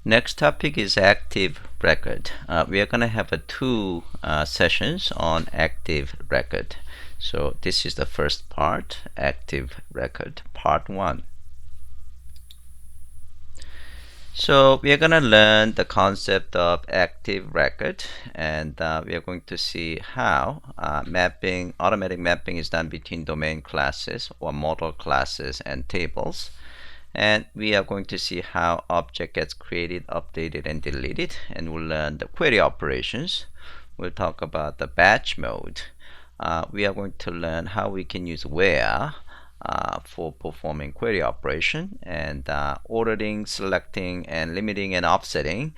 Next topic is active record. We are going to have two sessions on active record. So this is the first part, active record, part 1. So we are going to learn the concept of active record, and we are going to see how automatic mapping is done between domain classes or model classes and tables. And we are going to see how object gets created, updated, and deleted, and we'll learn the query operations. We'll talk about the batch mode. We are going to learn how we can use where for performing query operation, and ordering, selecting, and limiting and offsetting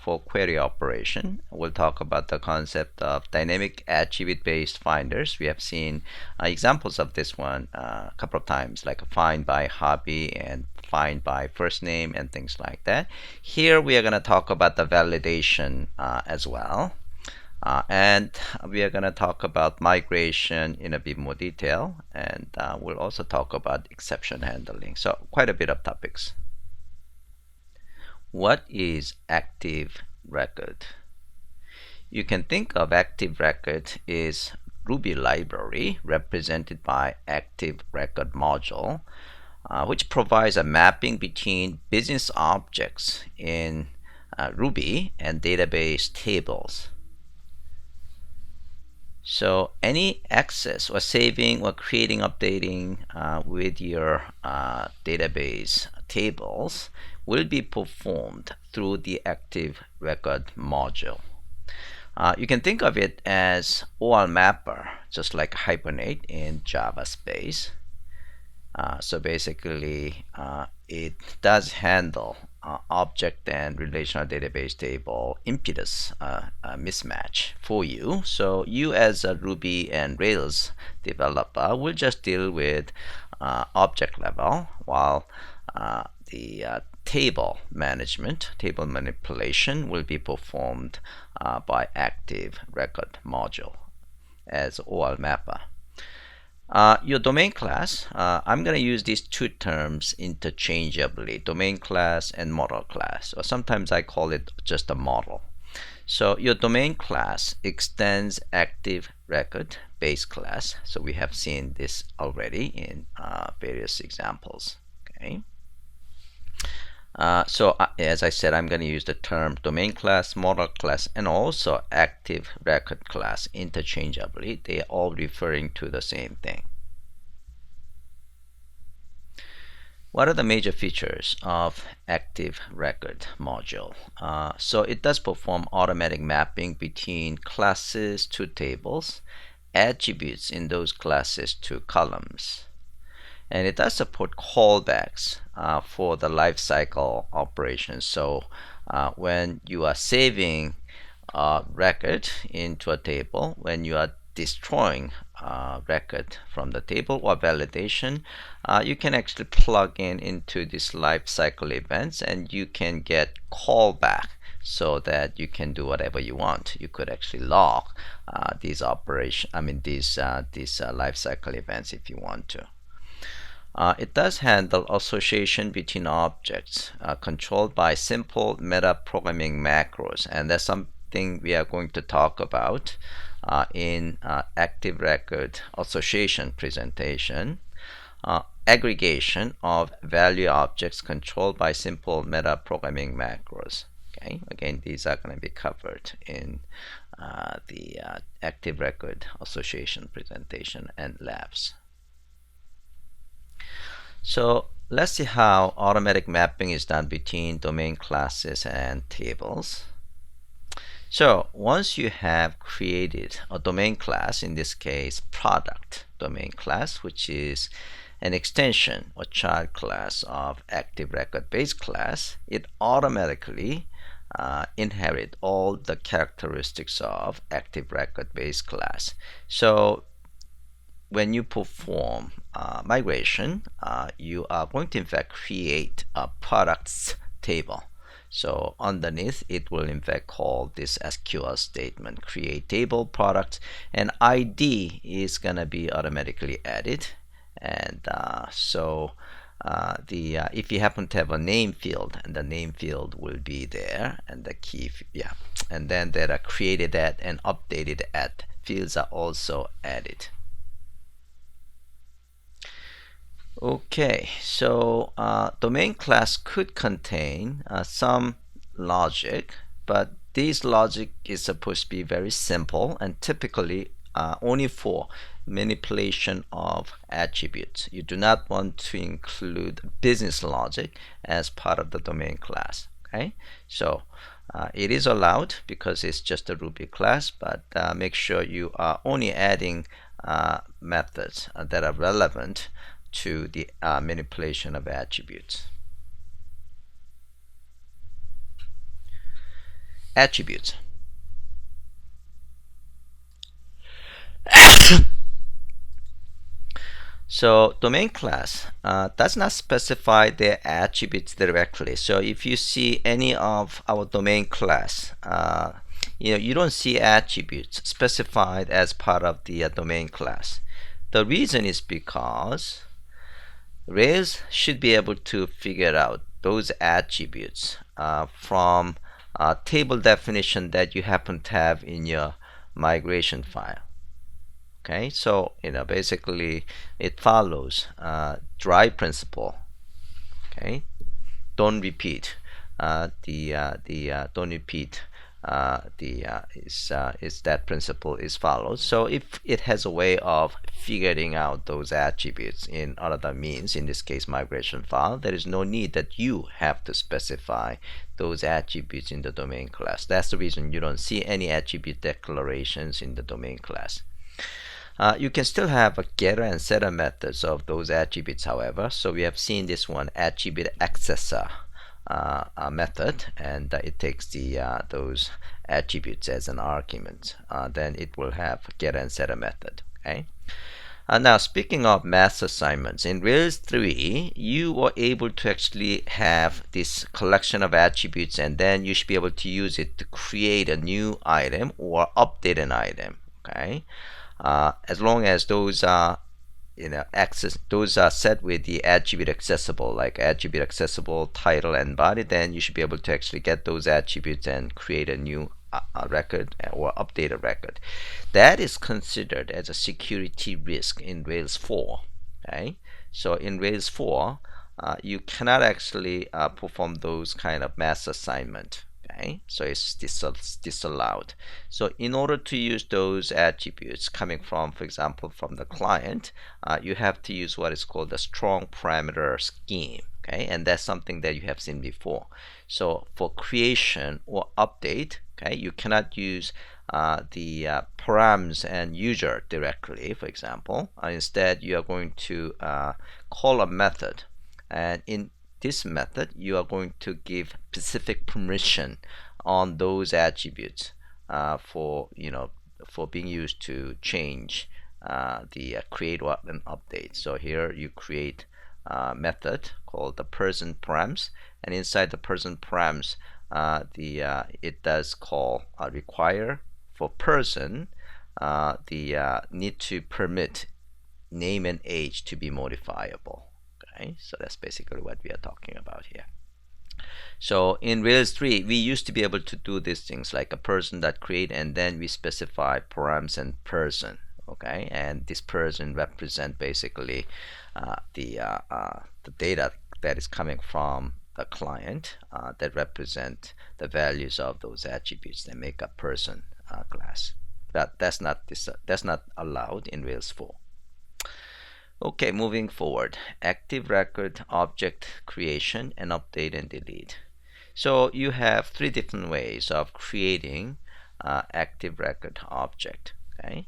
for query operation. We'll talk about the concept of dynamic attribute-based finders. We have seen examples of this one a couple of times, like find by hobby and find by first name and things like that. Here we are going to talk about the validation as well. And we are going to talk about migration in a bit more detail, and we'll also talk about exception handling. So quite a bit of topics. What is active record? You can think of active record is Ruby library represented by active record module, which provides a mapping between business objects in Ruby and database tables. So any access or saving or creating, updating with your database tables will be performed through the active record module. You can think of it as OR mapper, just like Hibernate in Java space. So basically, it does handle object and relational database table impedance mismatch for you. So you as a Ruby and Rails developer will just deal with object level, while the table management, table manipulation will be performed by active record module as OR mapper. Your domain class, I'm going to use these two terms interchangeably, domain class and model class, or sometimes I call it just a model. So your domain class extends active record base class. So we have seen this already in various examples. Okay. As I said, I'm going to use the term domain class, model class, and also active record class interchangeably. They are all referring to the same thing. What are the major features of active record module? So it does perform automatic mapping between classes to tables, attributes in those classes to columns. And it does support callbacks for the lifecycle operations. So when you are saving a record into a table, when you are destroying a record from the table or validation, you can actually plug into these lifecycle events, and you can get callback so that you can do whatever you want. You could actually log these lifecycle events if you want to. It does handle association between objects controlled by simple meta programming macros, and that's something we are going to talk about in active record association presentation. Aggregation of value objects controlled by simple meta programming macros. Okay, again, these are going to be covered in the active record association presentation and labs. So let's see how automatic mapping is done between domain classes and tables. So once you have created a domain class, in this case product domain class, which is an extension or child class of active record base class, it automatically inherit all the characteristics of active record base class. So when you perform migration, you are going to in fact create a products table. So underneath it will in fact call this SQL statement, create table product, and ID is going to be automatically added. And so if you happen to have a name field, and the name field will be there, and the key, yeah, and then there are created at and updated at fields are also added. Okay, so domain class could contain some logic, but this logic is supposed to be very simple and typically only for manipulation of attributes. You do not want to include business logic as part of the domain class. Okay, so it is allowed because it's just a Ruby class, but make sure you are only adding methods that are relevant to the manipulation of attributes. Attributes. So domain class does not specify their attributes directly. So if you see any of our domain class, you don't see attributes specified as part of the domain class. The reason is because Rails should be able to figure out those attributes from a table definition that you happen to have in your migration file. Okay, so basically it follows dry principle. Okay, don't repeat don't repeat is that principle is followed. So if it has a way of figuring out those attributes in other means, in this case migration file, there is no need that you have to specify those attributes in the domain class. That's the reason you don't see any attribute declarations in the domain class. You can still have a getter and setter methods of those attributes, however. So we have seen this one, attribute accessor method, and it takes those attributes as an argument. Then it will have getter and setter method. Okay. Now, speaking of math assignments, in Rails 3, you were able to actually have this collection of attributes, and then you should be able to use it to create a new item or update an item. Okay. As long as those are those are set with the attribute accessible, like attribute accessible title and body, then you should be able to actually get those attributes and create a new record or update a record. That is considered as a security risk in Rails 4. Okay, so in Rails 4 you cannot actually perform those kind of mass assignment. Okay, so it's disallowed. So in order to use those attributes coming from, for example, from the client, you have to use what is called a strong parameter scheme. Okay, and that's something that you have seen before. So for creation or update, okay, you cannot use the params and user directly, for example. Instead, you are going to call a method, and in this method you are going to give specific permission on those attributes for being used to change the create or an update. So here you create a method called the person params, and inside the person params it does call require for person need to permit name and age to be modifiable. Okay, so that's basically what we are talking about here. So in Rails 3, we used to be able to do these things like a person that create, and then we specify params and person. Okay, and this person represent basically the data that is coming from the client that represent the values of those attributes that make a person class. That's not allowed in Rails 4. Okay, moving forward, active record object creation and update and delete. So you have three different ways of creating active record object. Okay,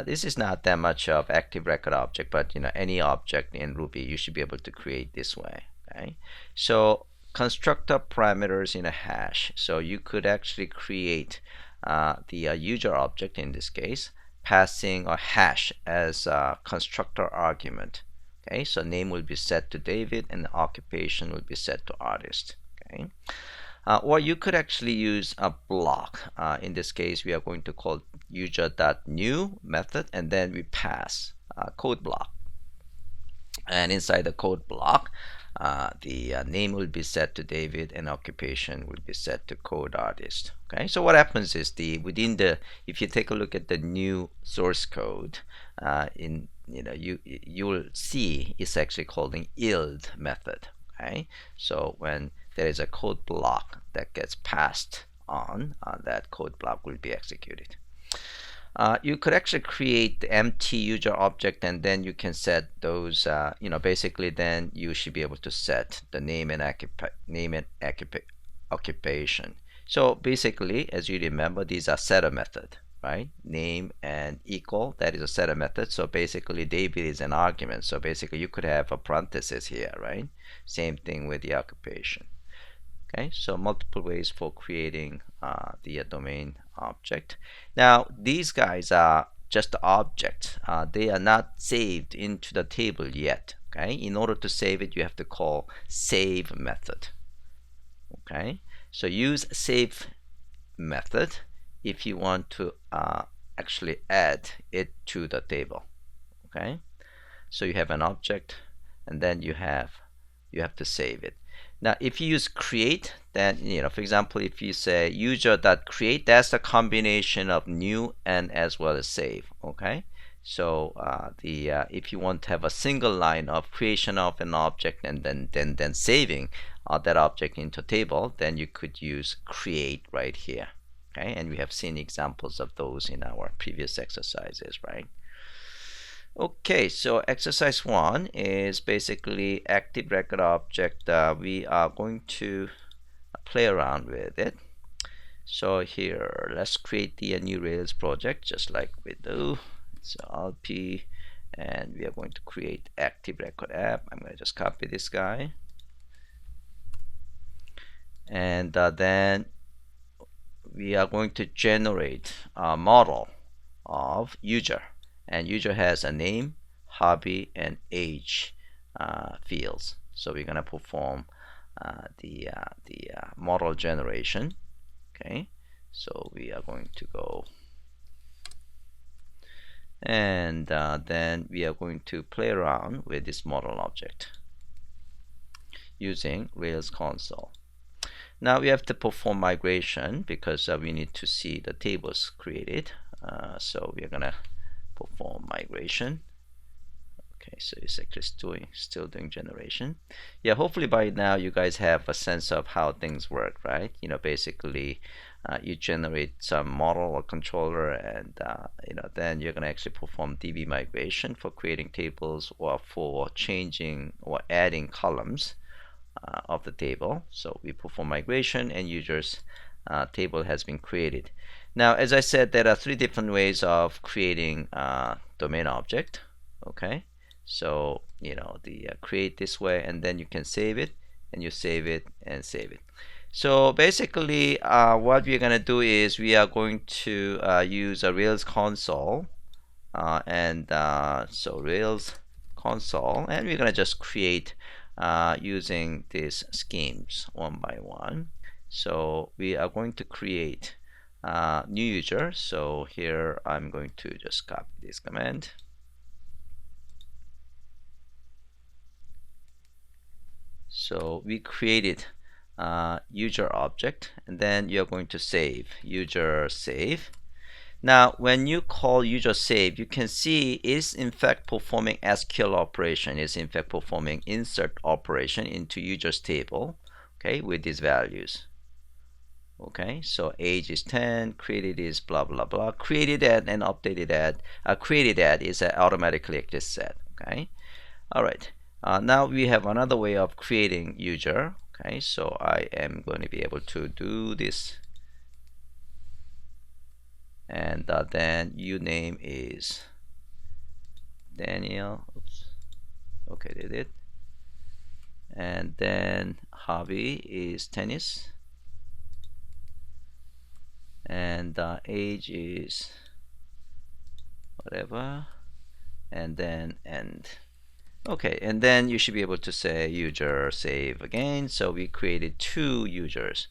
this is not that much of active record object, but any object in Ruby you should be able to create this way. Okay, so constructor parameters in a hash. So you could actually create the user object in this case, passing a hash as a constructor argument. Okay, so name will be set to David and the occupation will be set to artist. Okay, or you could actually use a block. In this case, we are going to call user.new method, and then we pass code block. And inside the code block, the name will be set to David and occupation will be set to code artist. Okay, so what happens is if you take a look at the new source code, you will see it's actually called an yield method. Okay, so when there is a code block that gets passed on, that code block will be executed. You could actually create the empty user object, and then you can set those, basically then you should be able to set the name and occupation. So basically, as you remember, these are setter method, right? Name and equal, that is a setter method. So basically David is an argument. So basically you could have a parenthesis here, right? Same thing with the occupation. Okay, so multiple ways for creating the domain object. Now these guys are just objects. They are not saved into the table yet. Okay, in order to save it, you have to call save method. Okay, so use save method if you want to actually add it to the table. Okay, so you have an object, and then you have to save it. Now, if you use create, then, for example, if you say user.create, that's the combination of new and as well as save. Okay, so if you want to have a single line of creation of an object and then saving that object into table, then you could use create right here. Okay, and we have seen examples of those in our previous exercises, right? Okay, so exercise 1 is basically active record object. We are going to play around with it. So here, let's create the new Rails project just like we do. So LP, and we are going to create active record app. I'm going to just copy this guy. And then we are going to generate a model of user. And user has a name, hobby, and age fields. So we're going to perform the model generation. Okay, so we are going to go, and then we are going to play around with this model object using Rails console. Now we have to perform migration because we need to see the tables created. So we are going to perform migration. Okay, so it's actually still doing generation. Yeah, hopefully by now you guys have a sense of how things work, right? Basically you generate some model or controller, and then you're going to actually perform DB migration for creating tables or for changing or adding columns of the table. So we perform migration, and users table has been created. Now, as I said, there are 3 different ways of creating domain object. Okay, so create this way, and then you can save it, and you save it and save it. So basically, what we're going to do is we are going to use a Rails console, so Rails console, and we're going to just create using these schemes one by one. So we are going to create new user. So here I'm going to just copy this command. So we created user object, and then you're going to save user save. Now when you call user save, you can see it's in fact performing SQL operation. It's in fact performing insert operation into users table, okay, with these values. Okay, so age is 10, created is blah blah blah, created at and updated at, created at is automatically just set. Okay, all right. Now we have another way of creating user. Okay, so I am going to be able to do this, and then name is Daniel. Oops. Okay, did it. And then hobby is tennis, and age is whatever, and then end. Okay, and then you should be able to say user save again. So we created 2 users.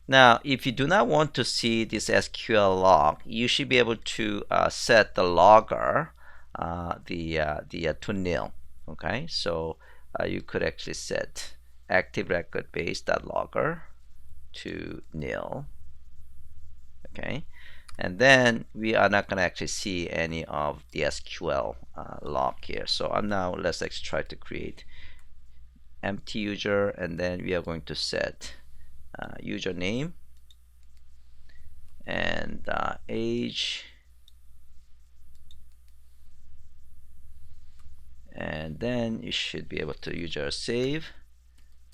Now if you do not want to see this SQL log, you should be able to set the logger to nil. Okay, so you could actually set active record base.logger to nil. Okay, and then we are not going to actually see any of the SQL log here. So now let's actually try to create empty user, and then we are going to set username and age, and then you should be able to user save,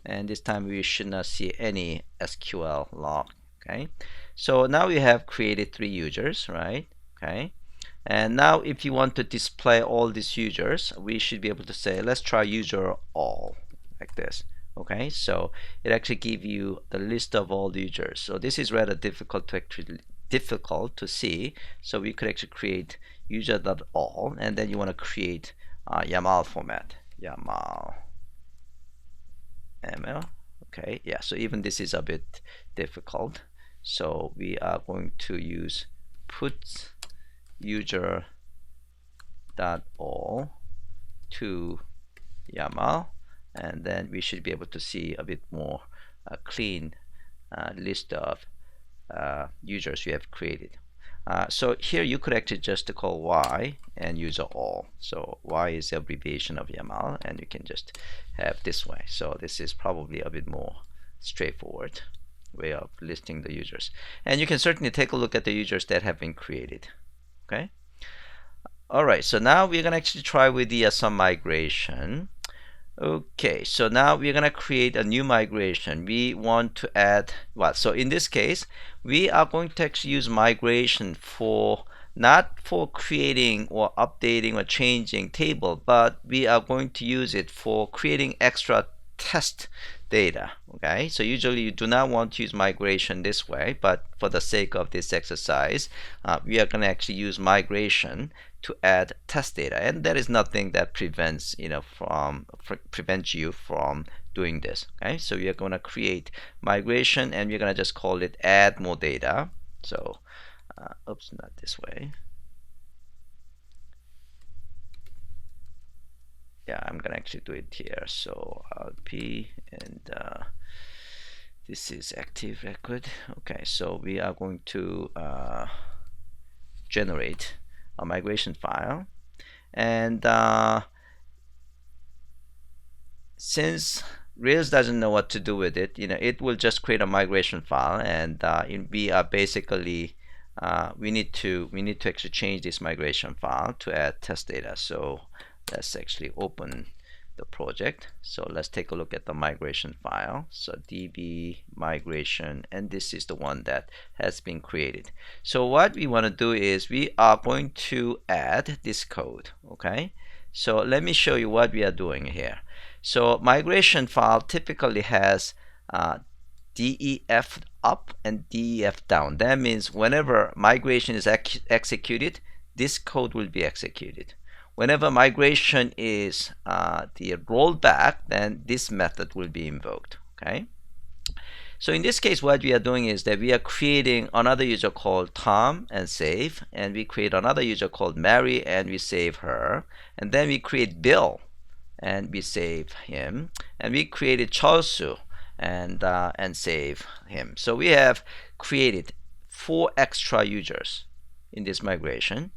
and this time we should not see any SQL log. Okay, so now we have created 3 users, right? Okay, and now if you want to display all these users, we should be able to say let's try user all, like this. Okay, so it actually gives you the list of all the users. So this is rather difficult to see, so we could actually create user.all, and then you want to create YAML format, YAML ML. Okay, yeah, so even this is a bit difficult, so we are going to use put user.all to YAML, and then we should be able to see a bit more clean list of users we have created. So here you could actually just call y and user all. So y is the abbreviation of YAML, and you can just have this way. So this is probably a bit more straightforward way of listing the users. And you can certainly take a look at the users that have been created. Okay. All right. So now we're gonna actually try with the Sun migration. Okay, so now we're gonna create a new migration. We want to add, well, so in this case, we are going to actually use migration for not for creating or updating or changing table, but we are going to use it for creating extra test data. Okay, so usually you do not want to use migration this way, but for the sake of this exercise, we are going to actually use migration to add test data, and there is nothing that prevents you from doing this. Okay, so we are going to create migration, and we're going to just call it add more data. So oops, not this way. Yeah, I'm gonna actually do it here. So p, and this is active record. Okay, so we are going to generate a migration file, and since Rails doesn't know what to do with it, it will just create a migration file, and we are basically we need to actually change this migration file to add test data. So let's actually open the project. So let's take a look at the migration file. So db migration, and this is the one that has been created. So what we want to do is we are going to add this code. Okay, so let me show you what we are doing here. So migration file typically has def up and def down. That means whenever migration is executed, this code will be executed. Whenever migration is the rollback, then this method will be invoked. Okay. So in this case, what we are doing is that we are creating another user called Tom and save, and we create another user called Mary and we save her, and then we create Bill and we save him, and we created Charlesu and save him. So we have created 4 extra users in this migration.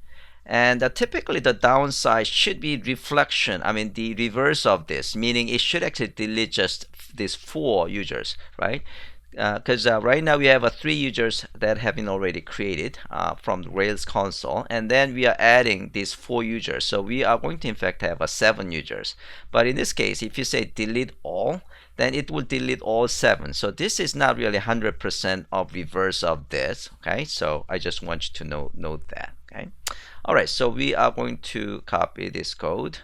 And typically the downside should be reflection, I mean the reverse of this, meaning it should actually delete just these 4 users, right? Because right now we have 3 users that have been already created from the Rails console, and then we are adding these 4 users. So we are going to in fact have 7 users. But in this case, if you say delete all, then it will delete all 7. So this is not really 100% of reverse of this. Okay, so I just want you to note that. Okay. All right, so we are going to copy this code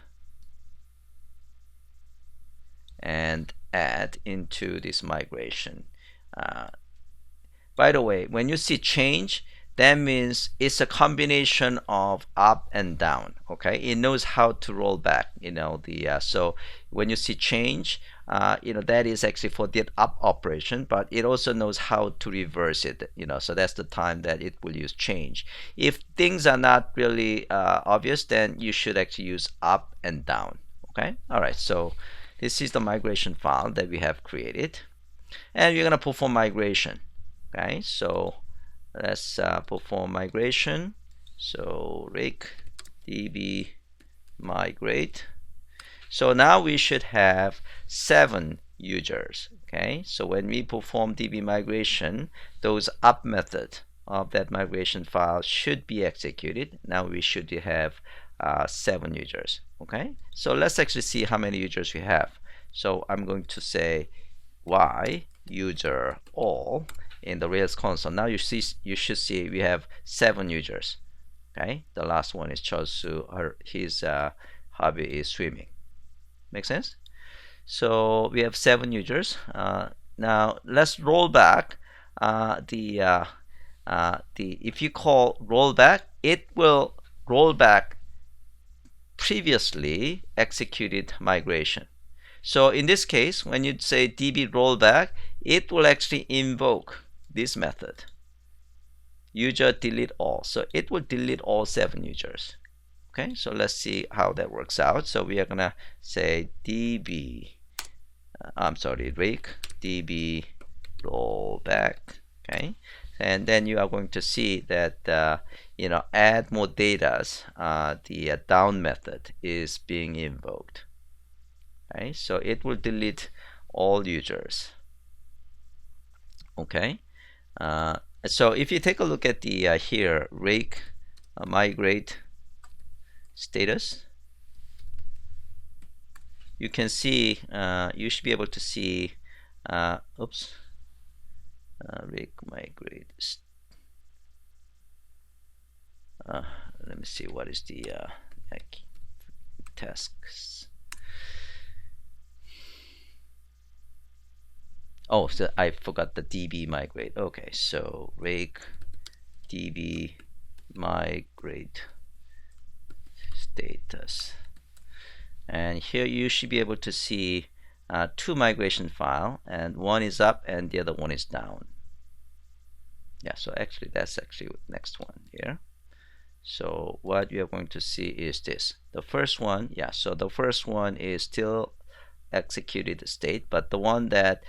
and add into this migration. By the way, when you see change, that means it's a combination of up and down. Okay, it knows how to roll back. So when you see change, that is actually for the up operation, but it also knows how to reverse it. So that's the time that it will use change. If things are not really obvious, then you should actually use up and down. Okay, all right, so this is the migration file that we have created, and we're going to perform migration. Okay, so let's perform migration. So rake db migrate. So now we should have 7 users. Okay, so when we perform db migration, those up method of that migration file should be executed. Now we should have 7 users. Okay, so let's actually see how many users we have. So I'm going to say y user all in the Rails console. Now you should see we have 7 users. Okay, the last one is Chosu. His hobby is swimming. Make sense? So we have 7 users. Now let's roll back if you call rollback, it will roll back previously executed migration. So in this case, when you say db rollback, it will actually invoke this method, user delete all. So it will delete all 7 users. Okay, so let's see how that works out. So we are gonna say db, rake db rollback. Okay, and then you are going to see that add more data's the down method is being invoked. Okay, so it will delete all users. Okay, so if you take a look at the here rake migrate status, you can see you should be able to see rake migrate let me see what is the tasks. Oh, so I forgot the db migrate. Okay, so rake db migrate status, and here you should be able to see 2 migration file, and one is up and the other one is down. Yeah, so actually that's actually the next one here. So what you are going to see is this. The first one, yeah, so the first one is still executed state, but the one that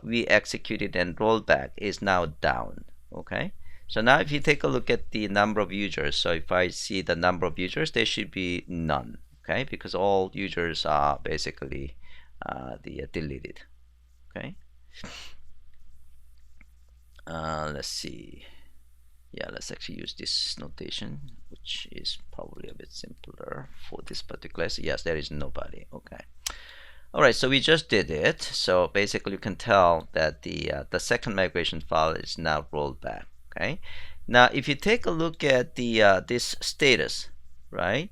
we executed and rolled back is now down. Okay, so now if you take a look at the number of users, so if I see the number of users, there should be none. Okay, because all users are basically deleted. Okay, let's see. Yeah, let's actually use this notation, which is probably a bit simpler for this particular. Yes, there is nobody. Okay. All right, so we just did it. So basically, you can tell that the second migration file is now rolled back. Okay. Now, if you take a look at the this status, right?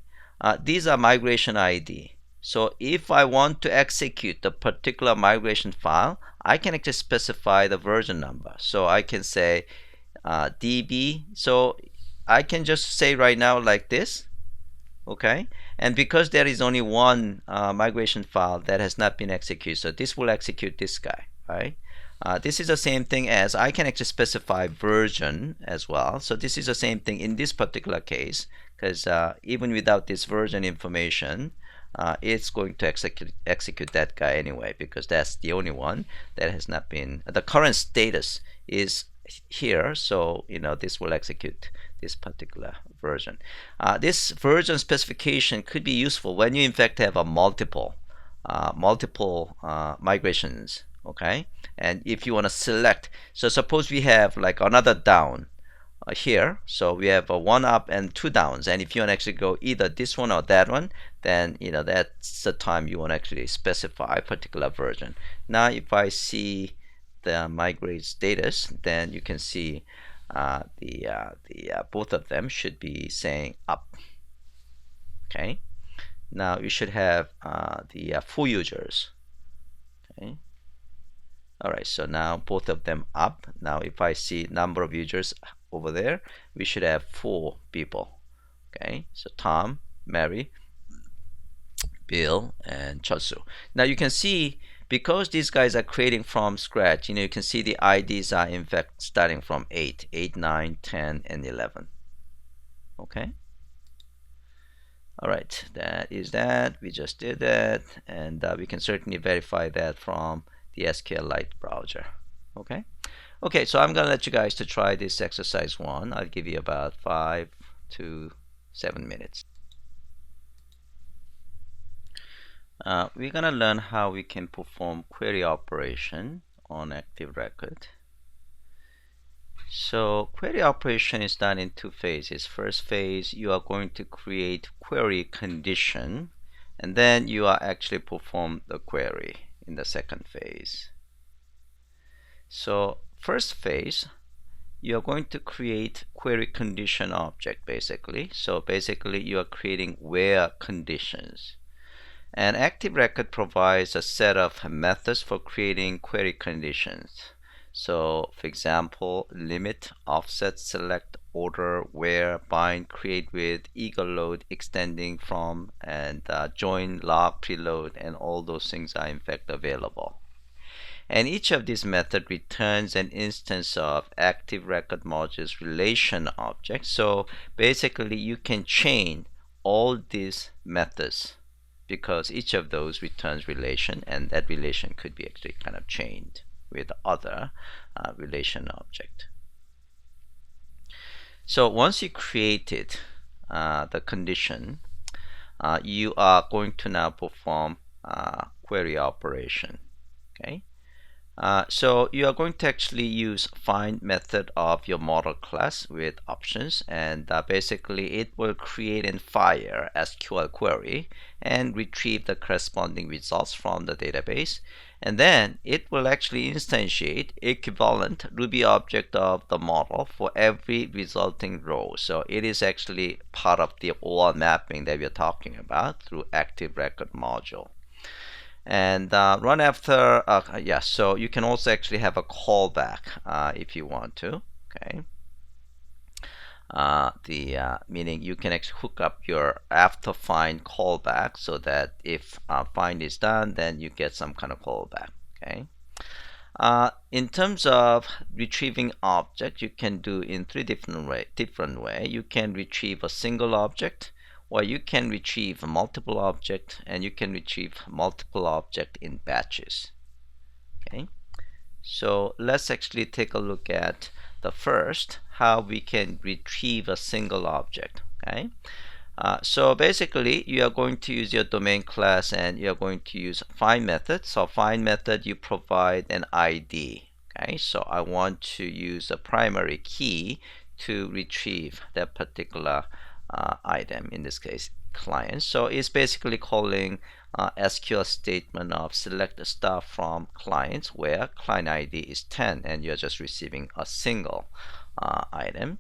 These are migration ID. So if I want to execute the particular migration file, I can actually specify the version number. So I can say db. So I can just say right now like this. Okay, and because there is only one migration file that has not been executed, so this will execute this guy, right? This is the same thing as I can actually specify version as well. So this is the same thing in this particular case, because even without this version information, it's going to execute that guy anyway, because that's the only one that has not been. The current status is here, so this will execute this particular version. This version specification could be useful when you in fact have a multiple migrations. Okay, and if you want to select, so suppose we have like another down here, so we have a 1 up and 2 downs, and if you want to actually go either this one or that one, then that's the time you want to actually specify a particular version. Now if I see the migrate status, then you can see both of them should be saying up. Okay, now you should have the 4 users. Okay, all right, so now both of them up. Now if I see number of users over there, we should have 4 people. Okay, so Tom, Mary, Bill, and Chosu. Now you can see, because these guys are creating from scratch, you can see the IDs are in fact starting from 8, 9, 10, and 11. Okay. All right, that is that. We just did that, and we can certainly verify that from the SQLite browser. Okay. Okay, so I'm gonna let you guys to try this exercise one. I'll give you about 5 to 7 minutes. We're gonna learn how we can perform query operation on active record. So query operation is done in two phases. First phase, you are going to create query condition, and then you are actually perform the query in the second phase. So first phase, you are going to create query condition object basically. So basically you are creating where conditions. And active record provides a set of methods for creating query conditions. So for example, limit, offset, select, order, where, bind, create with, eager load, extending from, and join, log, preload, and all those things are in fact available. And each of these methods returns an instance of active record module's relation object. So basically you can chain all these methods because each of those returns relation, and that relation could be actually kind of chained with other relation object. So once you created the condition, you are going to now perform query operation. Okay. So you are going to actually use find method of your model class with options, and basically it will create and fire SQL query and retrieve the corresponding results from the database, and then it will actually instantiate equivalent Ruby object of the model for every resulting row. So it is actually part of the OR mapping that we are talking about through active record module. And run after, so you can also actually have a callback if you want to. Okay. Meaning you can actually hook up your after find callback so that if find is done, then you get some kind of callback. Okay. In terms of retrieving object, you can do in three different way. You can retrieve a single object, or you can retrieve multiple object, and you can retrieve multiple object in batches. Okay, so let's actually take a look at the first, how we can retrieve a single object. Okay, so basically you are going to use your domain class and you are going to use find method. So find method, you provide an ID. Okay, so I want to use a primary key to retrieve that particular item, in this case client. So it's basically calling SQL statement of select stuff from clients where client ID is 10 and you're just receiving a single item.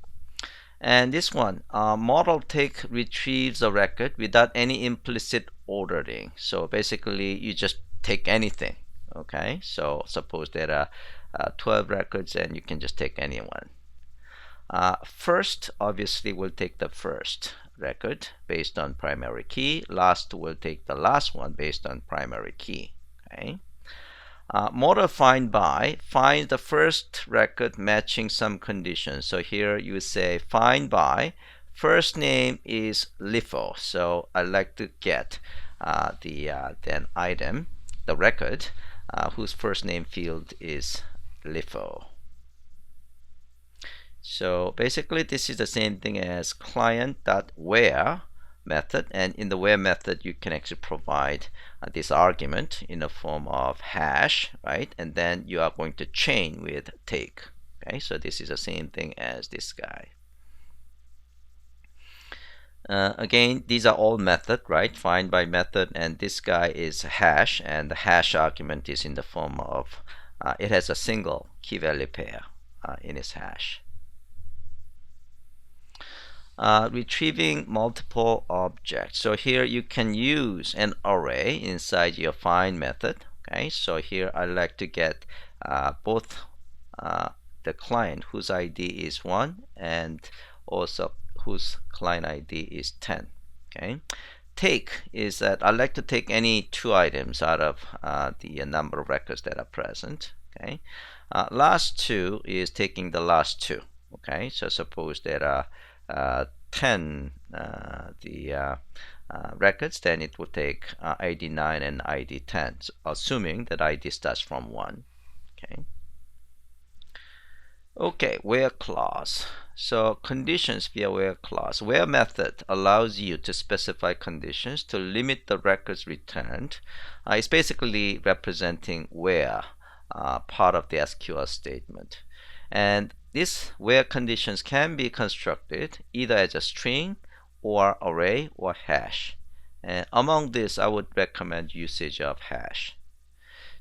And this one, model take retrieves a record without any implicit ordering. So basically you just take anything. Okay, so suppose there are 12 records and you can just take any one. First obviously will take the first record based on primary key. Last will take the last one based on primary key. Okay. Model find by finds the first record matching some condition. So here you say find by first name is LIFO. So I like to get then item, the record whose first name field is LIFO. So basically this is the same thing as client.where method, and in the where method you can actually provide this argument in the form of hash, right? And then you are going to chain with take. Okay, so this is the same thing as this guy. Again, these are all method, right? Find by method, and this guy is hash, and the hash argument is in the form of it has a single key value pair in its hash. Retrieving multiple objects. So here you can use an array inside your find method. Okay, so here I like to get both the client whose ID is 1 and also whose client ID is 10. Okay, take is that I like to take any two items out of the number of records that are present. Okay, last two is taking the last two. Okay, so suppose there are 10 records, then it will take ID 9 and ID 10, so assuming that ID starts from 1. Okay. Okay, where clause. So conditions via where clause. Where method allows you to specify conditions to limit the records returned. It's basically representing where part of the SQL statement. And this where conditions can be constructed either as a string or array or hash. And among this, I would recommend usage of hash.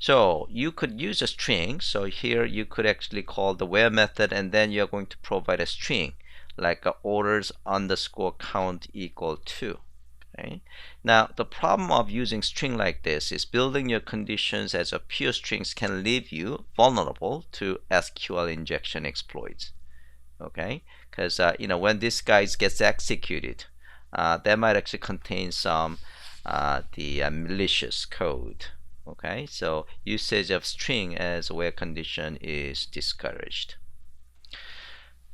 So you could use a string. So here you could actually call the where method, and then you're going to provide a string like orders underscore count equal to. Okay. Now the problem of using string like this is building your conditions as a pure strings can leave you vulnerable to SQL injection exploits. Okay, because when this guy gets executed, that might actually contain some the malicious code. Okay, so usage of string as where condition is discouraged.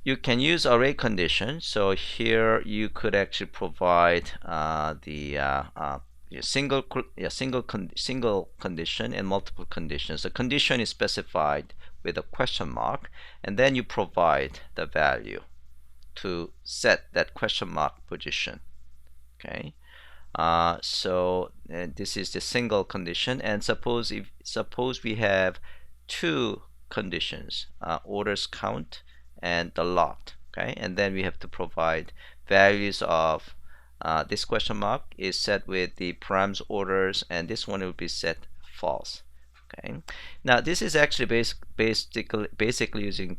You can use array condition. So here you could actually provide single condition and multiple conditions. The condition is specified with a question mark, and then you provide the value to set that question mark position. Okay. So this is the single condition, and suppose we have two conditions, orders count and the lot. Okay, and then we have to provide values of this question mark is set with the params orders, and this one will be set false. Okay, now this is actually basically using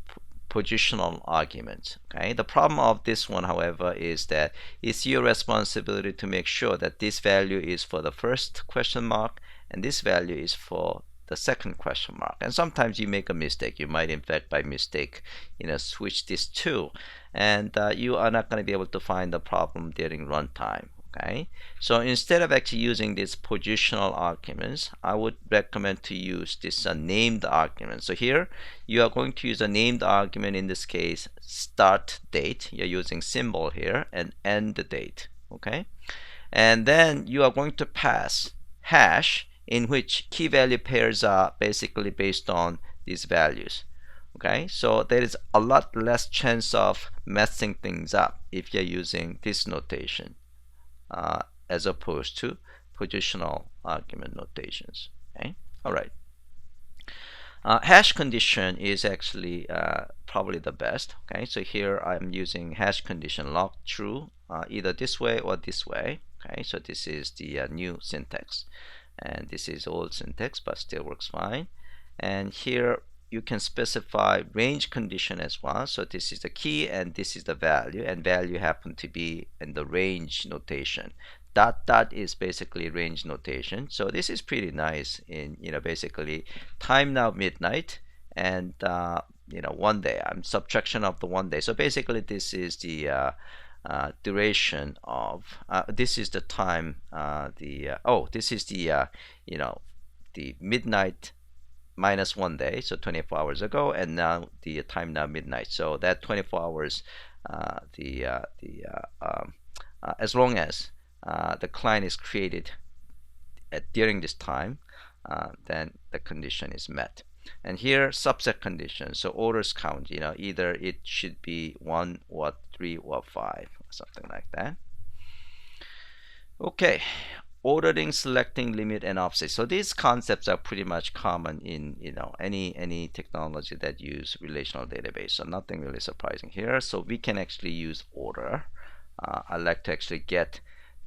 positional arguments. Okay, the problem of this one, however, is that it's your responsibility to make sure that this value is for the first question mark and this value is for the second question mark. And sometimes you make a mistake. You might in fact by mistake switch these two, and you are not going to be able to find the problem during runtime. Okay, so instead of actually using these positional arguments, I would recommend to use this named argument. So here you are going to use a named argument, in this case start date. You're using symbol here, and end date. Okay, and then you are going to pass hash, in which key value pairs are basically based on these values. Okay, so there is a lot less chance of messing things up if you're using this notation as opposed to positional argument notations. Okay, all right. Hash condition is actually probably the best. Okay, so here I'm using hash condition log true either this way or this way. Okay, so this is the new syntax, and this is old syntax, but still works fine. And here you can specify range condition as well. So this is the key and this is the value, and value happen to be in the range notation. Dot is basically range notation. So this is pretty nice in basically time now midnight and 1 day. I'm subtraction of the 1 day. So basically this is the duration of this is the time this is the the midnight minus 1 day, so 24 hours ago, and now the time now midnight. So that 24 hours, as long as the client is created during this time, then the condition is met. And here subset condition, so orders count, either it should be 1 or 3 or 5 or something like that. Okay, ordering, selecting, limit, and offset. So these concepts are pretty much common in any technology that use relational database. So nothing really surprising here. So we can actually use order. I like to actually get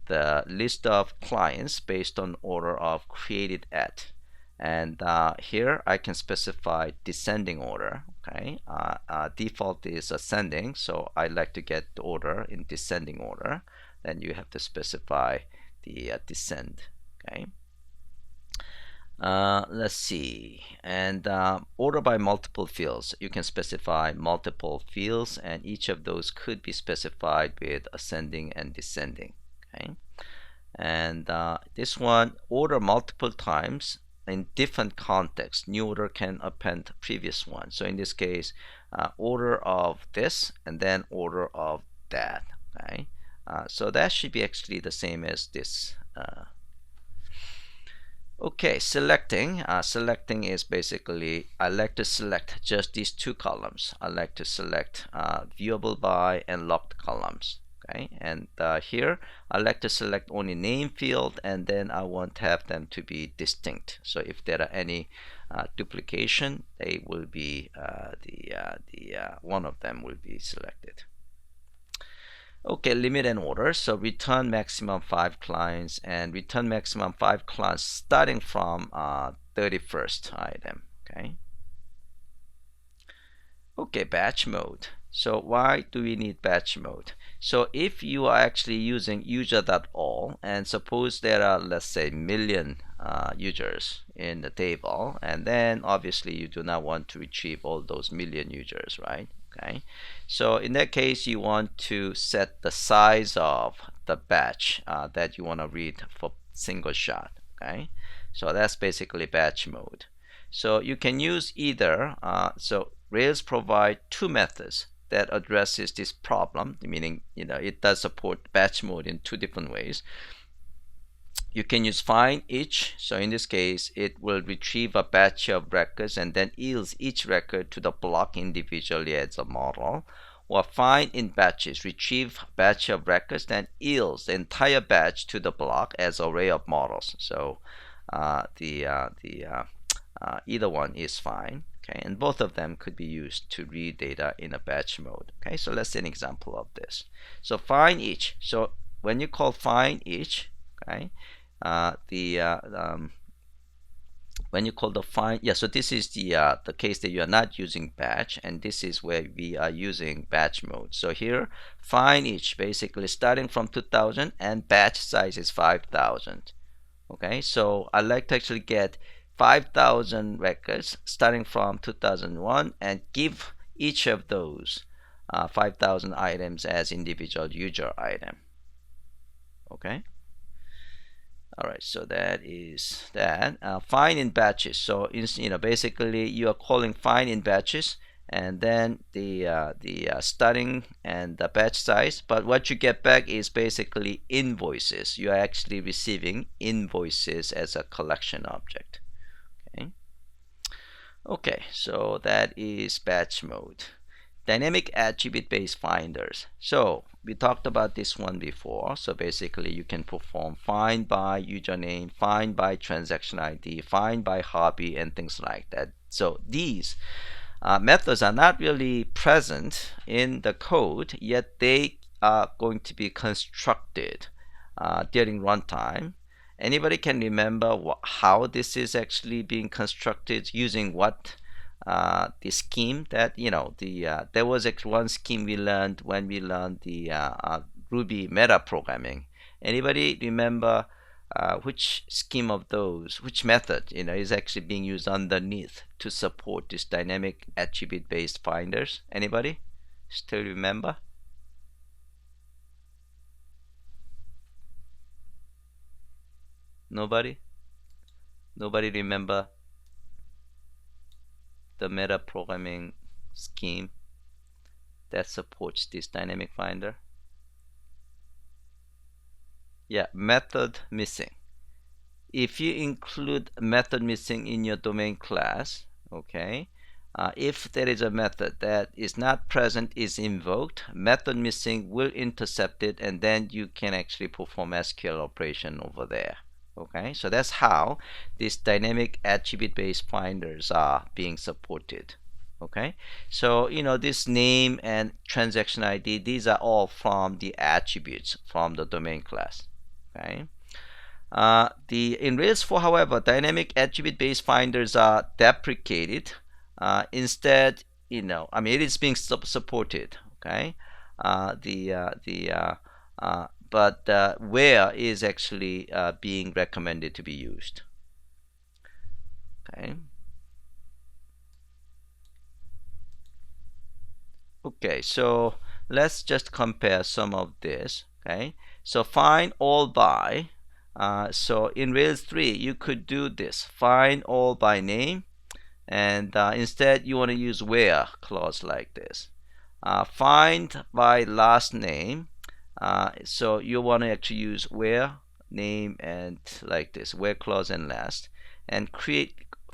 the list of clients based on order of created at, and here I can specify descending order. Okay, default is ascending, so I like to get the order in descending order. Then you have to specify the descend. Okay, let's see, and order by multiple fields. You can specify multiple fields, and each of those could be specified with ascending and descending. Okay, and this one, order multiple times in different contexts. New order can append previous one. So in this case, order of this and then order of that. Okay, So that should be actually the same as this. Okay, selecting. Selecting is basically, I like to select just these two columns. I like to select viewable by and locked columns. Okay, and here I like to select only name field, and then I want to have them to be distinct. So if there are any duplication, they will be one of them will be selected. Okay, limit and order. So return maximum 5 clients and return maximum 5 clients starting from 31st item. Okay, batch mode. So why do we need batch mode? So if you are actually using user.all and suppose there are, let's say, million users in the table, and then obviously you do not want to retrieve all those million users, right? Okay, so in that case you want to set the size of the batch that you want to read for single shot. Okay, so that's basically batch mode. So you can use either so Rails provide two methods that addresses this problem, meaning it does support batch mode in two different ways. You can use find each. So in this case, it will retrieve a batch of records and then yields each record to the block individually as a model. Or find in batches, retrieve batch of records, then yields the entire batch to the block as array of models. So either one is fine. Okay, and both of them could be used to read data in a batch mode. Okay, so let's see an example of this. So find each. So when you call find each, okay, when you call the find, so this is the case that you are not using batch, and this is where we are using batch mode. So here, find each, basically starting from 2000, and batch size is 5000. Okay, so I like to actually get 5,000 records starting from 2001 and give each of those 5,000 items as individual user item. Okay. All right, so that is that. Find in batches. So basically you are calling find in batches, and then the starting and the batch size. But what you get back is basically invoices. You are actually receiving invoices as a collection object. Okay, so that is batch mode. Dynamic attribute-based finders. So we talked about this one before. So basically you can perform find by username, find by transaction ID, find by hobby, and things like that. So these methods are not really present in the code, yet they are going to be constructed during runtime. Anybody can remember how this is actually being constructed, using what the scheme that there was one scheme we learned when we learned the Ruby meta programming. Anybody remember which scheme of those, which method is actually being used underneath to support this dynamic attribute based finders? Anybody still remember? Nobody remember the meta programming scheme that supports this dynamic finder? Yeah, method missing. If you include method missing in your domain class, okay, if there is a method that is not present, is invoked, method missing will intercept it, and then you can actually perform SQL operation over there. Okay, so that's how these dynamic attribute based finders are being supported. Okay, so this name and transaction ID, these are all from the attributes from the domain class. Okay, in Rails 4, however, dynamic attribute based finders are deprecated. Instead, it is being supported. Okay, but where is actually being recommended to be used. Okay, so let's just compare some of this. Okay, so find all by. So in Rails 3, you could do this: find all by name, and instead you want to use where clause like this. Find by last name. So you want to actually use where name and like this, where clause and last, and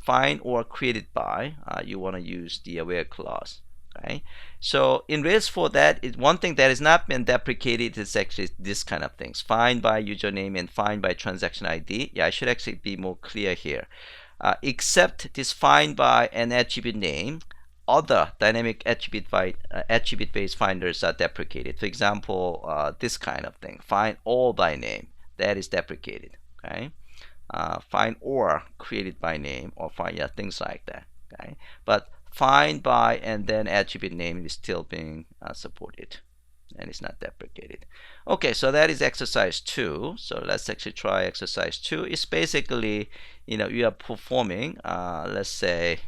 find or created by. You want to use the where clause. Okay. So in Rails for that, one thing that has not been deprecated is actually this kind of things. Find by username and find by transaction ID. Yeah, I should actually be more clear here. Except this find by an attribute name, other dynamic attribute-based finders are deprecated. For example, this kind of thing, find all by name, that is deprecated. Okay, find or created by name, or find, yeah, things like that. Okay, but find by and then attribute name is still being supported, and it's not deprecated. Okay, so that is exercise 2. So let's actually try exercise 2. It's basically, you are performing, let's say,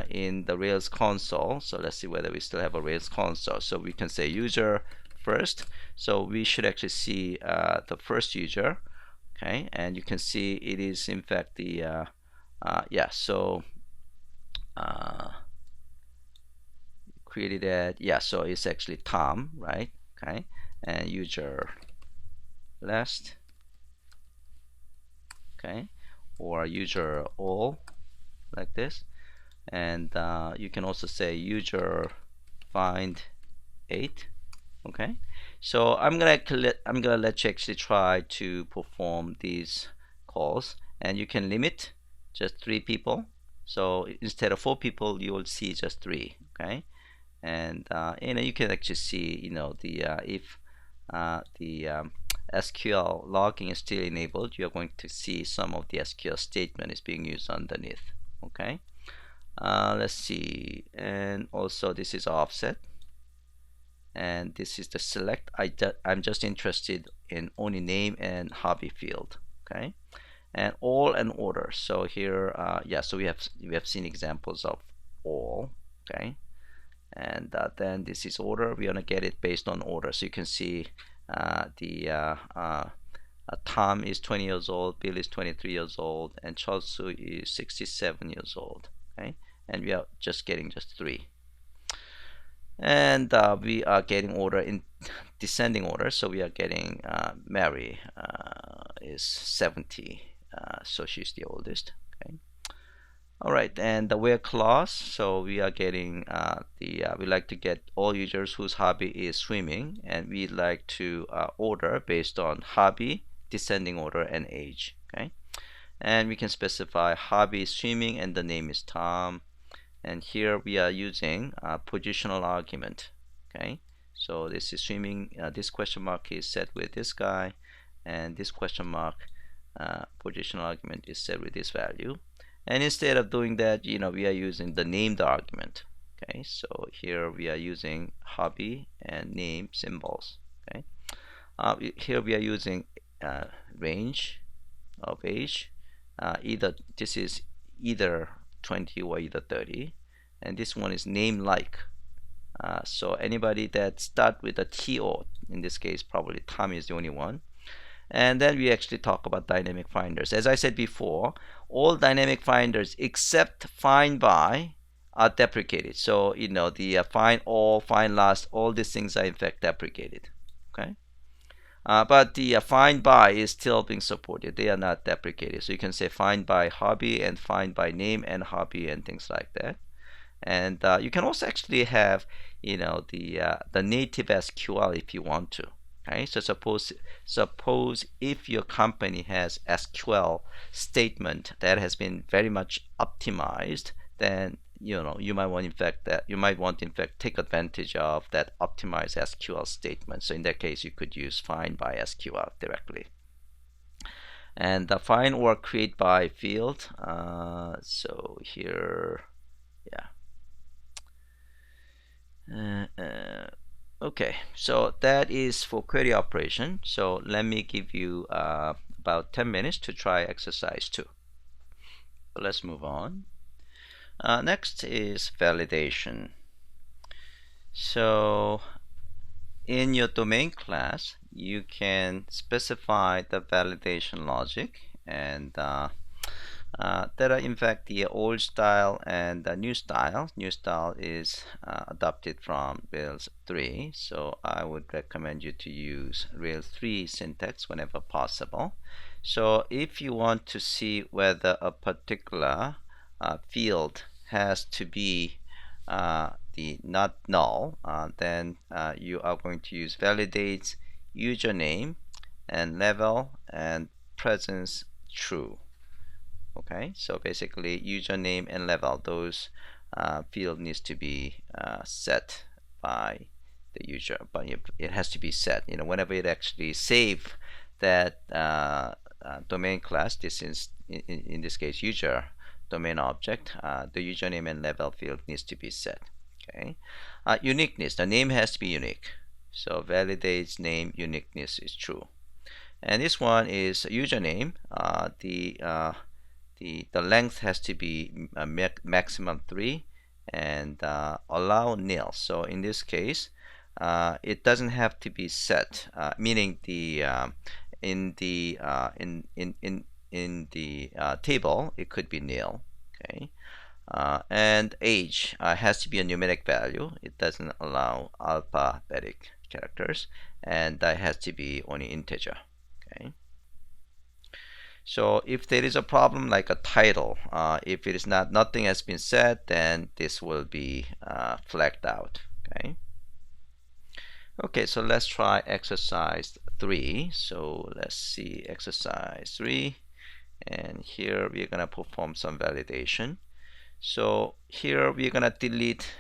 in the Rails console. So let's see whether we still have a Rails console. So we can say user first. So we should actually see the first user. Okay, and you can see it is in fact the yeah. So created at, yeah. So it's actually Tom, right? Okay, and user last. Okay, or user all, like this. And you can also say user find 8. Okay, so I'm gonna let you actually try to perform these calls, and you can limit just 3 people. So instead of 4 people, you will see just 3. Okay, and you can actually see the if the SQL logging is still enabled, you're going to see some of the SQL statement is being used underneath. Okay, let's see, and also this is offset, and this is the select. I'm just interested in only name and hobby field. Okay, and all and order. So here, yeah, so we have seen examples of all. Okay, and then this is order. We're gonna get it based on order. So you can see Tom is 20 years old, Bill is 23 years old, and Charles is 67 years old. Okay, and we are just getting just 3. And we are getting order in descending order. So we are getting Mary is 70, so she's the oldest. Okay. All right, and the where clause. So we are getting we like to get all users whose hobby is swimming, and we like to order based on hobby, descending order, and age. Okay, and we can specify hobby is swimming and the name is Tom. And here we are using positional argument. Okay, so this is swimming. This question mark is set with this guy, and this question mark positional argument is set with this value. And instead of doing that, we are using the named argument. Okay, so here we are using hobby and name symbols. Okay, here we are using range of age. This is either 20 or either 30, and this one is name like. So anybody that start with a T, or in this case probably Tom is the only one. And then we actually talk about dynamic finders. As I said before, all dynamic finders except find by are deprecated. So the find all, find last, all these things are in fact deprecated. Okay, but the find by is still being supported. They are not deprecated. So you can say find by hobby and find by name and hobby and things like that. And you can also actually have the native SQL if you want to. Okay, so suppose if your company has SQL statement that has been very much optimized, then you might want in fact take advantage of that optimized SQL statement. So in that case, you could use find by SQL directly. And the find or create by field. So here, yeah. Okay, so that is for query operation. So let me give you about 10 minutes to try exercise 2. So let's move on. Next is validation. So in your domain class, you can specify the validation logic, and There are in fact the old style and the new style. New style is adopted from Rails 3, so I would recommend you to use Rails 3 syntax whenever possible. So if you want to see whether a particular field has to be the not null, then you are going to use validates username and level and presence true. Okay, so basically username and level, those field needs to be set by the user, but it has to be set, whenever it actually save that domain class. This is in this case user domain object. The username and level field needs to be set. Okay, uniqueness, the name has to be unique, so validates name uniqueness is true. And this one is username. The length has to be maximum 3 and allow nil. So in this case, it doesn't have to be set, meaning the in the table it could be nil. Okay, and age has to be a numeric value. It doesn't allow alphabetic characters, and that has to be only integer. Okay. So if there is a problem like a title, if it is nothing has been said, then this will be flagged out. Okay. Okay, so let's try exercise 3. So let's see exercise 3, and here we're gonna perform some validation. So here we're gonna delete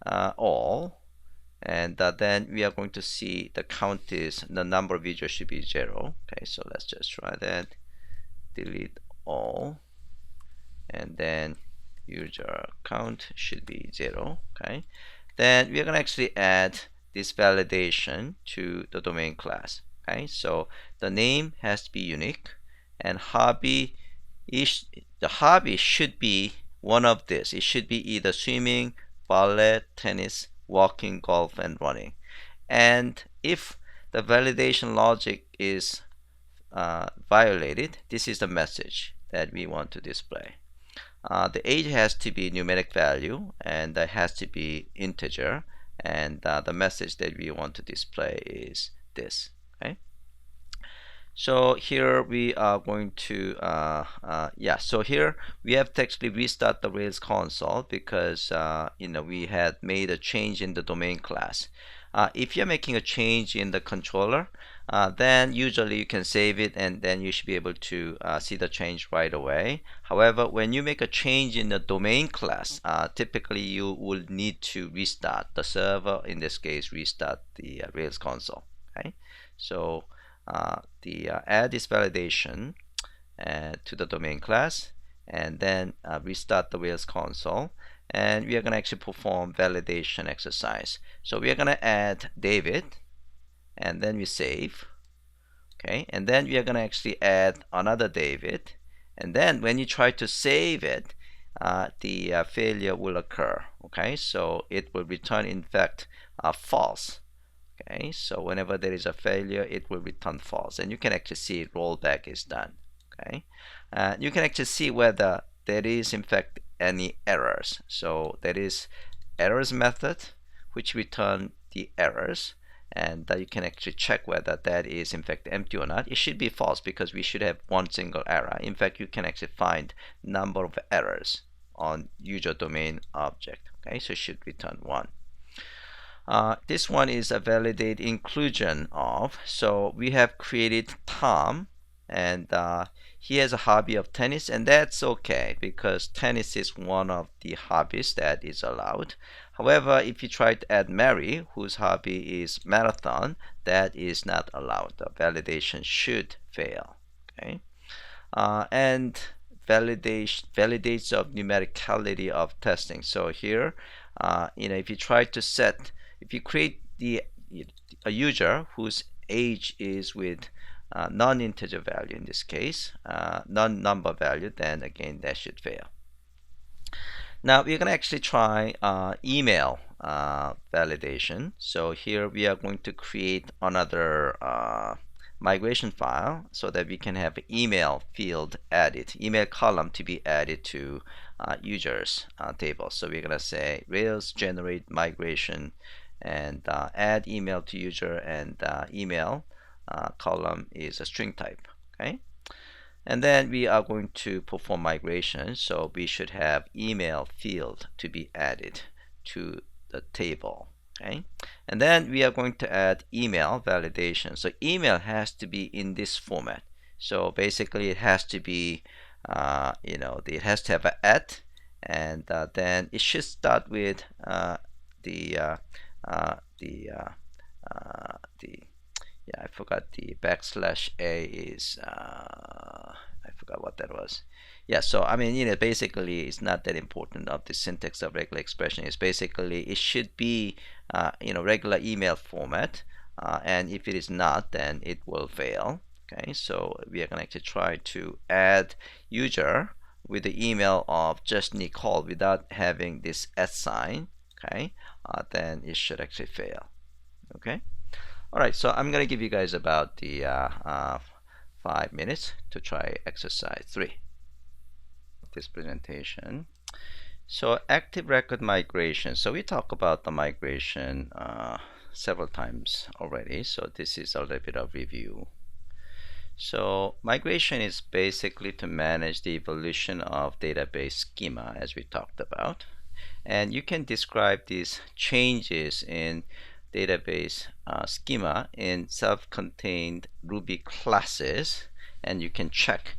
all, and then we are going to see the count is the number of users should be 0. Okay, so let's just try that. Delete all, and then user count should be 0. Okay, then we're going to actually add this validation to the domain class. Okay, so the name has to be unique, and hobby the hobby should be one of this. It should be either swimming, ballet, tennis, walking, golf, and running. And if the validation logic is violated, this is the message that we want to display. The age has to be numeric value, and that has to be integer, and the message that we want to display is this. Okay, so here we are going to so here we have to actually restart the Rails console because we had made a change in the domain class. If you're making a change in the controller, then usually you can save it and then you should be able to see the change right away. However, when you make a change in the domain class, typically you will need to restart the server, in this case restart the Rails console. Okay, so add this validation to the domain class, and then restart the Rails console, and we are going to actually perform validation exercise. So we are going to add David, and then we save. Okay, and then we are going to actually add another David, and then when you try to save it, the failure will occur. Okay, so it will return in fact false. Okay, so whenever there is a failure, it will return false, and you can actually see rollback is done. Okay, you can actually see whether there is in fact any errors. So there is errors method which return the errors, and you can actually check whether that is in fact empty or not. It should be false because we should have one single error. In fact, you can actually find number of errors on user domain object. Okay, so it should return 1. This one is a validate inclusion of. So we have created Tom, and he has a hobby of tennis, and that's okay because tennis is one of the hobbies that is allowed. However, if you try to add Mary, whose hobby is marathon, that is not allowed. The validation should fail. Okay, and validates of numericality of testing. So here, if you try to set, if you create a user whose age is with non-integer value, in this case, non-number value, then again that should fail. Now we're going to actually try email validation. So here we are going to create another migration file so that we can have email field added, email column to be added to users table. So we're gonna say Rails generate migration and add email to user, and email column is a string type. Okay, and then we are going to perform migration, so we should have email field to be added to the table. Okay, and then we are going to add email validation. So email has to be in this format. So basically it has to be it has to have a at, and then it should start with the I forgot the backslash a is I forgot what that was. Yeah, so I mean, basically it's not that important of the syntax of regular expression. It's basically it should be regular email format, and if it is not, then it will fail. Okay, so we are going to try to add user with the email of just Nicole without having this @ sign. Okay, then it should actually fail. Okay. All right, so I'm going to give you guys about the 5 minutes to try exercise 3 of this presentation. So active record migration. So we talked about the migration several times already. So this is a little bit of review. So migration is basically to manage the evolution of database schema, as we talked about. And you can describe these changes in database schema in self-contained Ruby classes, and you can check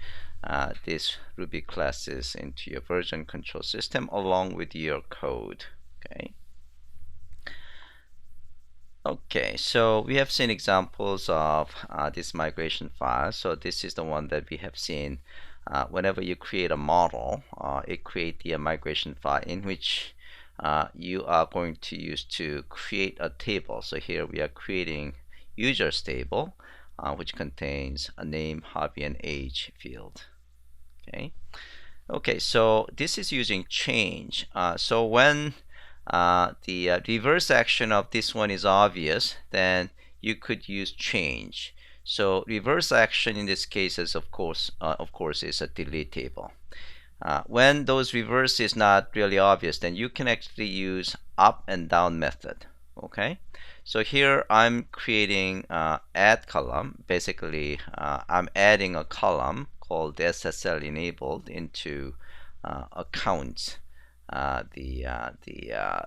these Ruby classes into your version control system along with your code. Okay, so we have seen examples of this migration file. So this is the one that we have seen. Whenever you create a model, it creates the migration file in which you are going to use to create a table. So here we are creating users table, which contains a name, hobby, and age field. Okay, so this is using change. So when the reverse action of this one is obvious, then you could use change. So reverse action in this case is of course is a delete table. When those reverse is not really obvious, then you can actually use up and down method. Okay, so here I'm creating add column. Basically, I'm adding a column called SSL enabled into accounts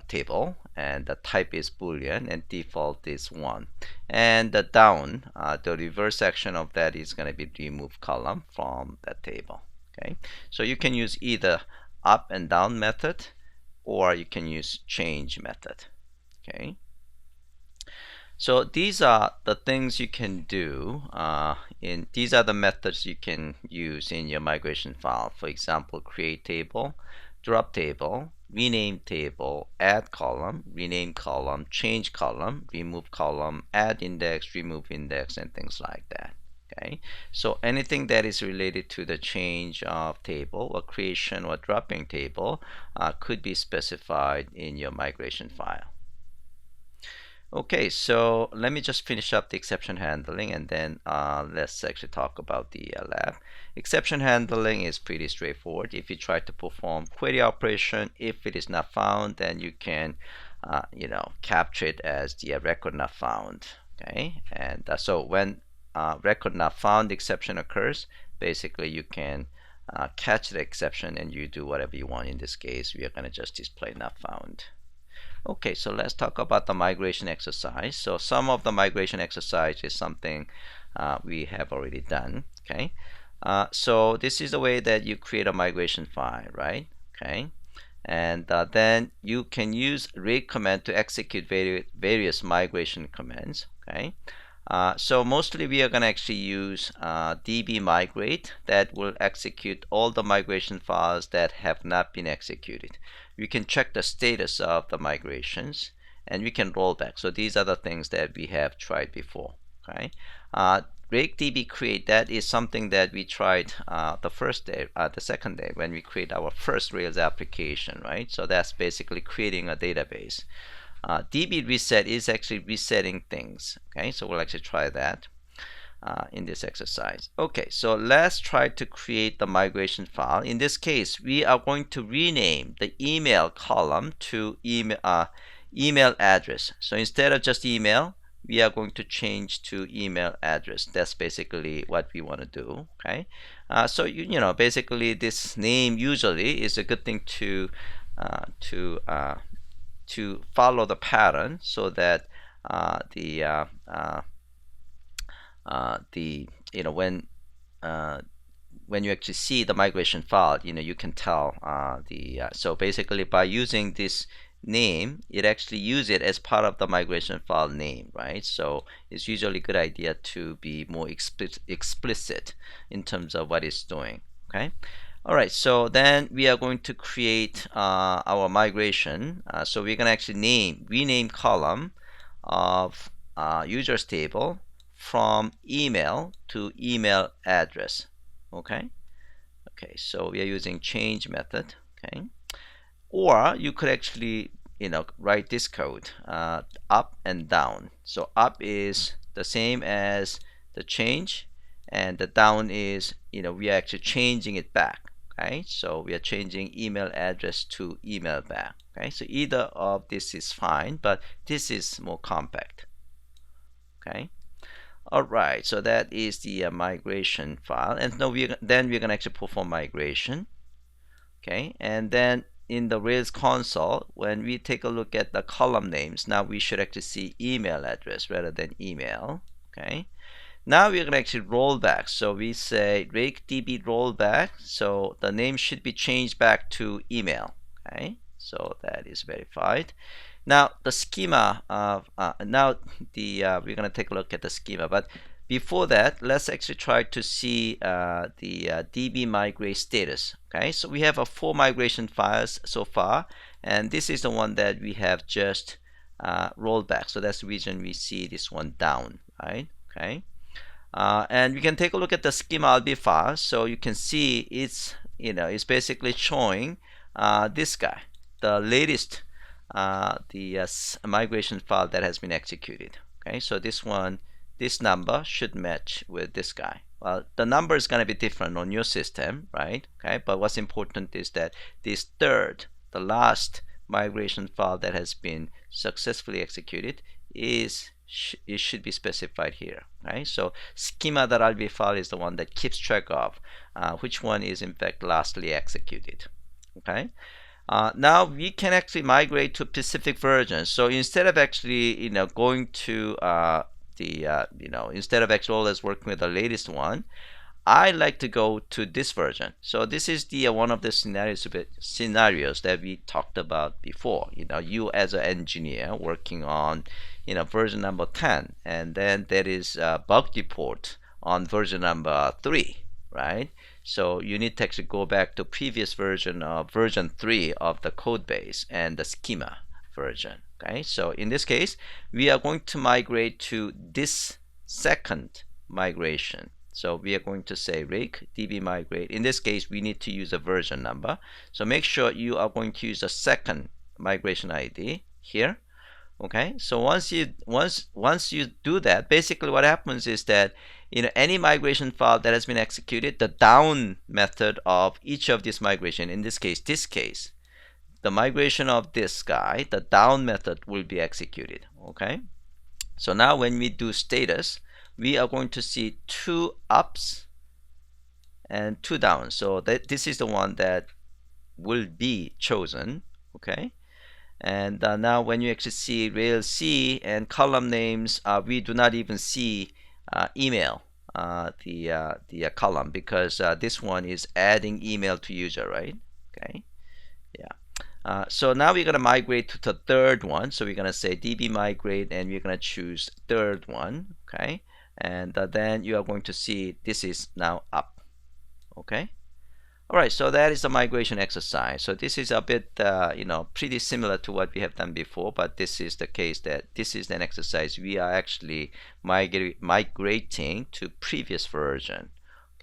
table, and the type is boolean and default is 1. And the down, the reverse action of that is going to be remove column from that table. Okay, so you can use either up and down method, or you can use change method. Okay, so these are the things you can do these are the methods you can use in your migration file. For example, create table, drop table, rename table, add column, rename column, change column, remove column, add index, remove index, and things like that. Okay, so anything that is related to the change of table or creation or dropping table could be specified in your migration file. Okay, so let me just finish up the exception handling, and then let's actually talk about the lab. Exception handling is pretty straightforward. If you try to perform query operation, if it is not found, then you can capture it as the record not found. Okay, and so when record not found exception occurs, basically you can catch the exception and you do whatever you want. In this case, we are going to just display not found. Okay, so let's talk about the migration exercise. So some of the migration exercise is something we have already done. Okay, so this is the way that you create a migration file, right? Okay, and then you can use rig command to execute various migration commands. Okay, so mostly we are going to actually use db migrate that will execute all the migration files that have not been executed. We can check the status of the migrations, and we can roll back. So these are the things that we have tried before. Okay, rig db create, that is something that we tried the first day, the second day when we create our first Rails application, right? So that's basically creating a database. db reset is actually resetting things. Okay, so we'll actually try that. in this exercise. Okay, so let's try to create the migration file. In this case, we are going to rename the email column to email address. So instead of just email, we are going to change to email address. That's basically what we want to do. Okay, so you know, basically this name usually is a good thing to follow the pattern, so that you know, when you actually see the migration file, you know, you can tell so basically by using this name, it actually use it as part of the migration file name, right? So it's usually a good idea to be more explicit in terms of what it's doing. Okay. All right, so then we are going to create our migration. So we're going to actually rename column of users table from email to email address. Okay. Okay, so we are using change method. Okay, or you could actually, you know, write this code up and down. So up is the same as the change, and the down is, you know, we are actually changing it back. Okay, so we are changing email address to email back. Okay, so either of this is fine, but this is more compact. Okay. All right, so that is the migration file, and now then we're gonna actually perform migration. Okay, and then in the Rails console, when we take a look at the column names, now we should actually see email address rather than email. Okay, now we're gonna actually roll back. So we say rake db rollback. So the name should be changed back to email. Okay, so that is verified. Now the schema. We're gonna take a look at the schema, but before that, let's actually try to see the db migrate status. Okay, so we have 4 migration files so far, and this is the one that we have just rolled back. So that's the reason we see this one down, right? Okay, and we can take a look at the schema lb file. So you can see it's, you know, it's basically showing this guy, the latest migration file that has been executed. Okay, so this one, this number should match with this guy. Well, the number is going to be different on your system, right? Okay, but what's important is that this third, the last migration file that has been successfully executed, it should be specified here. Right? So schema.lb file is the one that keeps track of which one is in fact lastly executed. Okay. Now we can actually migrate to specific versions. So instead of actually, you know, going to instead of actually always working with the latest one, I like to go to this version. So this is the one of the scenarios that we talked about before. You know, you as an engineer working on, you know, version number 10, and then there is a bug report on version number 3, right? So you need to actually go back to previous version of version 3 of the code base and the schema version. Okay, so in this case, we are going to migrate to this second migration. So we are going to say rake db migrate. In this case, we need to use a version number. So make sure you are going to use a second migration ID here. Okay, so once you do that, basically what happens is that, you know, any migration file that has been executed, the down method of each of these migration, in this case, the migration of this guy, the down method will be executed. Okay, so now when we do status, we are going to see 2 ups and 2 downs. So this is the one that will be chosen. Okay. And now when you actually see Rails C and column names, we do not even see email, the column, because this one is adding email to user, right? Okay, yeah. So now we're going to migrate to the third one. So we're going to say db migrate, and we're going to choose third one. Okay, and then you are going to see this is now up. Okay. All right, so that is the migration exercise. So this is a bit, you know, pretty similar to what we have done before, but this is the case that this is an exercise we are actually migrating to previous version.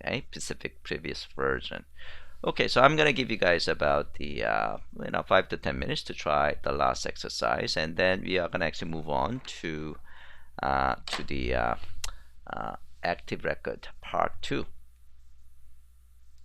Okay, specific previous version. Okay, so I'm gonna give you guys about the 5 to 10 minutes to try the last exercise, and then we are gonna actually move on to the active record part 2.